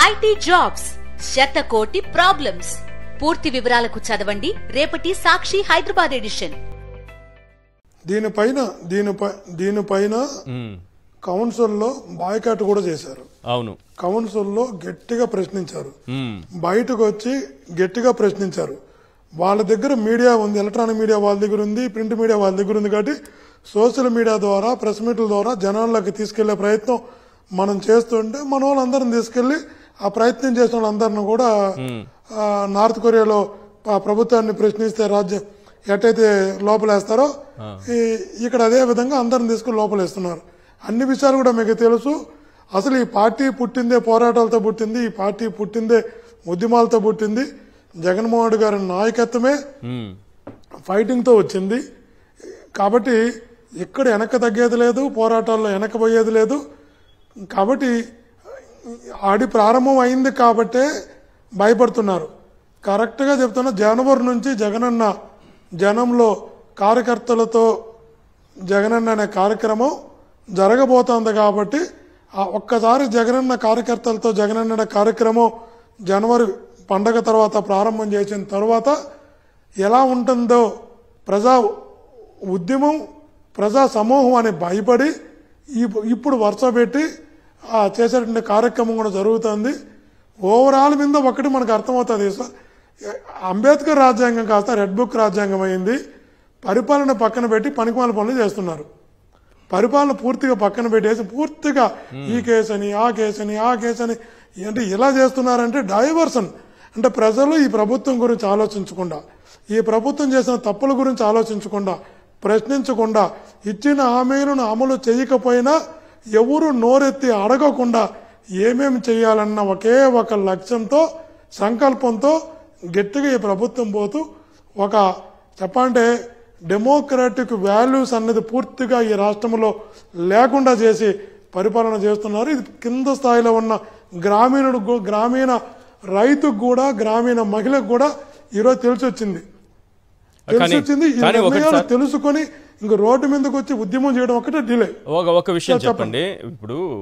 IT jobs శతకోటి problems. పూర్తి వివరాలకు చదవండి రేపటి సాక్షి హైదరాబాద్ ఎడిషన్. దీనిపైన కౌన్సిల్లో బాయ్కాట్ కూడా చేశారు. అవును, కౌన్సిల్లో గట్టిగా ప్రశ్నించారు, బయటకు వచ్చి గట్టిగా ప్రశ్నించారు. వాళ్ళ దగ్గర మీడియా ఉంది, ఎలక్ట్రానిక్ మీడియా వాళ్ళ దగ్గర ఉంది, ప్రింట్ మీడియా వాళ్ళ దగ్గర ఉంది. కాబట్టి సోషల్ మీడియా ద్వారా, ప్రెస్ మీట్ల ద్వారా జనాల్లోకి తీసుకెళ్లే ప్రయత్నం మనం చేస్తుంటే మన వాళ్ళందరిని తీసుకెళ్లి ఆ ప్రయత్నం చేసిన వాళ్ళందరినీ కూడా నార్త్ కొరియాలో ప్రభుత్వాన్ని ప్రశ్నిస్తే రాజ్యం ఎట్టయితే లోపలేస్తారో ఇక్కడ అదే విధంగా అందరిని తీసుకుని లోపలేస్తున్నారు. అన్ని విషయాలు కూడా మీకు తెలుసు. అసలు ఈ పార్టీ పుట్టిందే పోరాటాలతో పుట్టింది, ఈ పార్టీ పుట్టిందే ఉద్యమాలతో పుట్టింది. జగన్మోహన్ రెడ్డి గారి నాయకత్వమే ఫైటింగ్ తో వచ్చింది. కాబట్టి ఇక్కడ వెనక్కి తగ్గేది లేదు, పోరాటాల్లో వెనక్కిపోయేది లేదు. కాబట్టి ఆడి ప్రారంభం అయింది కాబట్టే భయపడుతున్నారు. కరెక్ట్ గా చెప్తున్నా, జనవరి నుంచి జగనన్న జనంలో కార్యకర్తలతో జగనన్న అనే కార్యక్రమం జరగబోతోంది. కాబట్టి ఒక్కసారి జగనన్న కార్యకర్తలతో జగనన్న కార్యక్రమం జనవరి పండగ తర్వాత ప్రారంభం చేసిన తర్వాత ఎలా ఉంటుందో ప్రజా ఉద్యమం, ప్రజా సమూహం అని భయపడి ఇప్పుడు వరుస పెట్టి చేసేటువంటి కార్యక్రమం కూడా జరుగుతుంది. ఓవరాల్ మీద ఒకటి మనకు అర్థమవుతుంది, అంబేద్కర్ రాజ్యాంగం కాస్త రెడ్ బుక్ రాజ్యాంగం అయింది. పరిపాలన పక్కన పెట్టి పనికిమాల పనులు చేస్తున్నారు. పరిపాలన పూర్తిగా పక్కన పెట్టేసి పూర్తిగా ఈ కేసు అని ఆ కేసు అని ఆ కేసు అని అంటే ఇలా చేస్తున్నారంటే డైవర్షన్. అంటే ప్రజలు ఈ ప్రభుత్వం గురించి ఆలోచించకుండా, ఈ ప్రభుత్వం చేసిన తప్పుల గురించి ఆలోచించకుండా, ప్రశ్నించకుండా, ఇచ్చిన హామీలను అమలు చేయకపోయినా ఎవరు నోరెత్తి అడగకుండా ఏమేమి చేయాలన్న ఒకే ఒక లక్ష్యంతో, సంకల్పంతో గట్టిగా ఈ ప్రభుత్వం పోతూ ఒక చెప్పంటే డెమోక్రాటిక్ వాల్యూస్ అన్నది పూర్తిగా ఈ రాష్ట్రంలో లేకుండా చేసి పరిపాలన చేస్తున్నారు. ఇది కింద స్థాయిలో ఉన్న గ్రామీణ రైతుకు కూడా, గ్రామీణ మహిళకు కూడా ఈరోజు తెలిసొచ్చింది. తెలుసుకొని ఇంక రోడ్డు మీదకి వచ్చి ఉద్యమం చేయడం ఒకటే డిలే. ఒక విషయం చెప్పండి. ఇప్పుడు